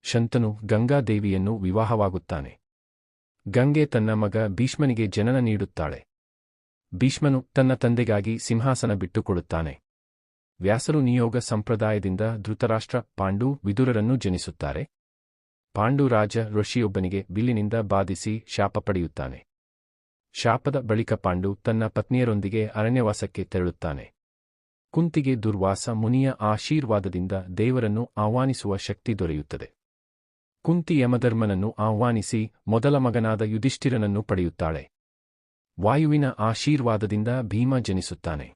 ಶಂತನು ಗಂಗಾದೇವಿಯನ್ನು ವಿವಾಹವಾಗುತ್ತಾನೆ. ಗಂಗೆ ತನ್ನ ಮಗ ಭೀಷ್ಮನಿಗೆ ಜನನ ನೀಡುತ್ತಾಳೆ. ಭೀಷ್ಮನು ತನ್ನ ತಂದೆಗಾಗಿ ಸಿಂಹಾಸನ ಬಿಟ್ಟುಕೊಡುತ್ತಾನೆ. ವ್ಯಾಸರು ನಿಯೋಗ ಸಂಪ್ರದಾಯದಿಂದ ಧೃತರಾಷ್ಟ್ರ, ಪಾಂಡು, ವಿದುರರನ್ನು ಜನಿಸುತ್ತಾರೆ. ಪಾಂಡು ರಾಜ ಋಷಿಯೊಬ್ಬನಿಗೆ ಬಿಲ್ಲಿನಿಂದ ಬಾಧಿಸಿ ಶಾಪ ಪಡೆಯುತ್ತಾನೆ. ಶಾಪದ ಬಳಿಕ ಪಾಂಡು ತನ್ನ ಪತ್ನಿಯರೊಂದಿಗೆ ಅರಣ್ಯವಾಸಕ್ಕೆ ತೆರಳುತ್ತಾನೆ. ಕುಂತಿಗೆ ದುರ್ವಾಸ ಮುನಿಯ ಆಶೀರ್ವಾದದಿಂದ ದೇವರನ್ನು ಆಹ್ವಾನಿಸುವ ಶಕ್ತಿ ದೊರೆಯುತ್ತದೆ. ಕುಂತಿ ಯಮಧರ್ಮನನ್ನು ಆಹ್ವಾನಿಸಿ ಮೊದಲ ಮಗನಾದ ಯುಧಿಷ್ಠಿರನನ್ನು ಪಡೆಯುತ್ತಾಳೆ. ವಾಯುವಿನ ಆಶೀರ್ವಾದದಿಂದ ಭೀಮ ಜನಿಸುತ್ತಾನೆ.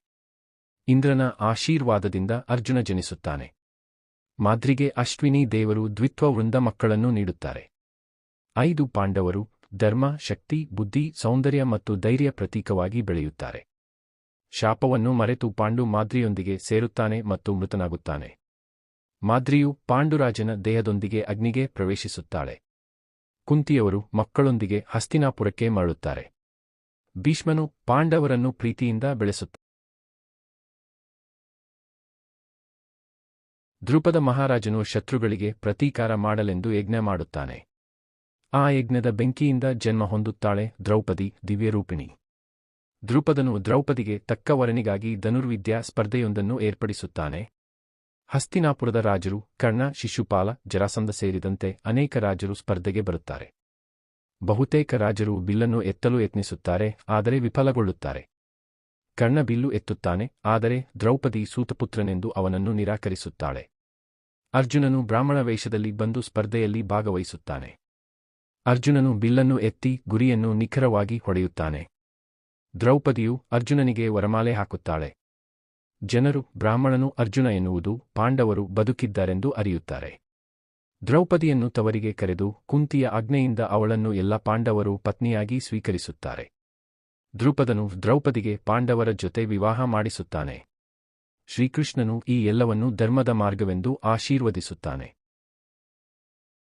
ಇಂದ್ರನ ಆಶೀರ್ವಾದದಿಂದ ಅರ್ಜುನ ಜನಿಸುತ್ತಾನೆ. ಮಾದ್ರಿಗೆ ಅಶ್ವಿನಿ ದೇವರು ದ್ವಿತ್ವ ವೃಂದ ಮಕ್ಕಳನ್ನು ನೀಡುತ್ತಾರೆ. 5 ಪಾಂಡವರು ಧರ್ಮ, ಶಕ್ತಿ, ಬುದ್ಧಿ, ಸೌಂದರ್ಯ ಮತ್ತು ಧೈರ್ಯ ಪ್ರತೀಕವಾಗಿ ಬೆಳೆಯುತ್ತಾರೆ. ಶಾಪವನ್ನು ಮರೆತು ಪಾಂಡು ಮಾದ್ರಿಯೊಂದಿಗೆ ಸೇರುತ್ತಾನೆ ಮತ್ತು ಮೃತನಾಗುತ್ತಾನೆ. ಮಾದ್ರಿಯು ಪಾಂಡುರಾಜನ ದೇಹದೊಂದಿಗೆ ಅಗ್ನಿಗೆ ಪ್ರವೇಶಿಸುತ್ತಾಳೆ. ಕುಂತಿಯವರು ಮಕ್ಕಳೊಂದಿಗೆ ಹಸ್ತಿನಾಪುರಕ್ಕೆ ಮರಳುತ್ತಾರೆ. ಭೀಷ್ಮನು ಪಾಂಡವರನ್ನು ಪ್ರೀತಿಯಿಂದ ಬೆಳೆಸುತ್ತಾನೆ. ದ್ರುಪದ ಮಹಾರಾಜನು ಶತ್ರುಗಳಿಗೆ ಪ್ರತೀಕಾರ ಮಾಡಲೆಂದು ಯಜ್ಞ ಮಾಡುತ್ತಾನೆ. ಆ ಯಜ್ಞದ ಬೆಂಕಿಯಿಂದ ಜನ್ಮ ಹೊಂದುತ್ತಾಳೆ ದ್ರೌಪದಿ, ದಿವ್ಯರೂಪಿಣಿ. ದ್ರುಪದನು ದ್ರೌಪದಿಗೆ ತಕ್ಕ ವರನಿಗಾಗಿ ಧನುರ್ವಿದ್ಯಾ ಸ್ಪರ್ಧೆಯೊಂದನ್ನು ಏರ್ಪಡಿಸುತ್ತಾನೆ. ಹಸ್ತಿನಾಪುರದ ರಾಜರು ಕರ್ಣ, ಶಿಶುಪಾಲ, ಜರಾಸಂಧ ಸೇರಿದಂತೆ ಅನೇಕ ರಾಜರು ಸ್ಪರ್ಧೆಗೆ ಬರುತ್ತಾರೆ. ಬಹುತೇಕ ರಾಜರು ಬಿಲ್ಲನ್ನು ಎತ್ತಲು ಯತ್ನಿಸುತ್ತಾರೆ, ಆದರೆ ವಿಫಲಗೊಳ್ಳುತ್ತಾರೆ. ಕರ್ಣ ಬಿಲ್ಲು ಎತ್ತುತ್ತಾನೆ, ಆದರೆ ದ್ರೌಪದಿ ಸೂತಪುತ್ರನೆಂದು ಅವನನ್ನು ನಿರಾಕರಿಸುತ್ತಾಳೆ. ಅರ್ಜುನನು ಬ್ರಾಹ್ಮಣ ವೇಷದಲ್ಲಿ ಬಂದು ಸ್ಪರ್ಧೆಯಲ್ಲಿ ಭಾಗವಹಿಸುತ್ತಾನೆ. ಅರ್ಜುನನು ಬಿಲ್ಲನ್ನು ಎತ್ತಿ ಗುರಿಯನ್ನು ನಿಖರವಾಗಿ ಹೊಡೆಯುತ್ತಾನೆ. ದ್ರೌಪದಿಯು ಅರ್ಜುನನಿಗೆ ವರಮಾಲೆ ಹಾಕುತ್ತಾಳೆ. ಜನರು ಬ್ರಾಹ್ಮಣನು ಅರ್ಜುನ ಎನ್ನುವುದು ಪಾಂಡವರು ಬದುಕಿದ್ದಾರೆಂದು ಅರಿಯುತ್ತಾರೆ. ದ್ರೌಪದಿಯನ್ನು ತವರಿಗೆ ಕರೆದು ಕುಂತಿಯ ಆಜ್ಞೆಯಿಂದ ಅವಳನ್ನು ಎಲ್ಲ ಪಾಂಡವರು ಪತ್ನಿಯಾಗಿ ಸ್ವೀಕರಿಸುತ್ತಾರೆ. ದ್ರುಪದನು ದ್ರೌಪದಿಗೆ ಪಾಂಡವರ ಜೊತೆ ವಿವಾಹ ಮಾಡಿಸುತ್ತಾನೆ. ಶ್ರೀಕೃಷ್ಣನು ಈ ಎಲ್ಲವನ್ನೂ ಧರ್ಮದ ಮಾರ್ಗವೆಂದು ಆಶೀರ್ವದಿಸುತ್ತಾನೆ.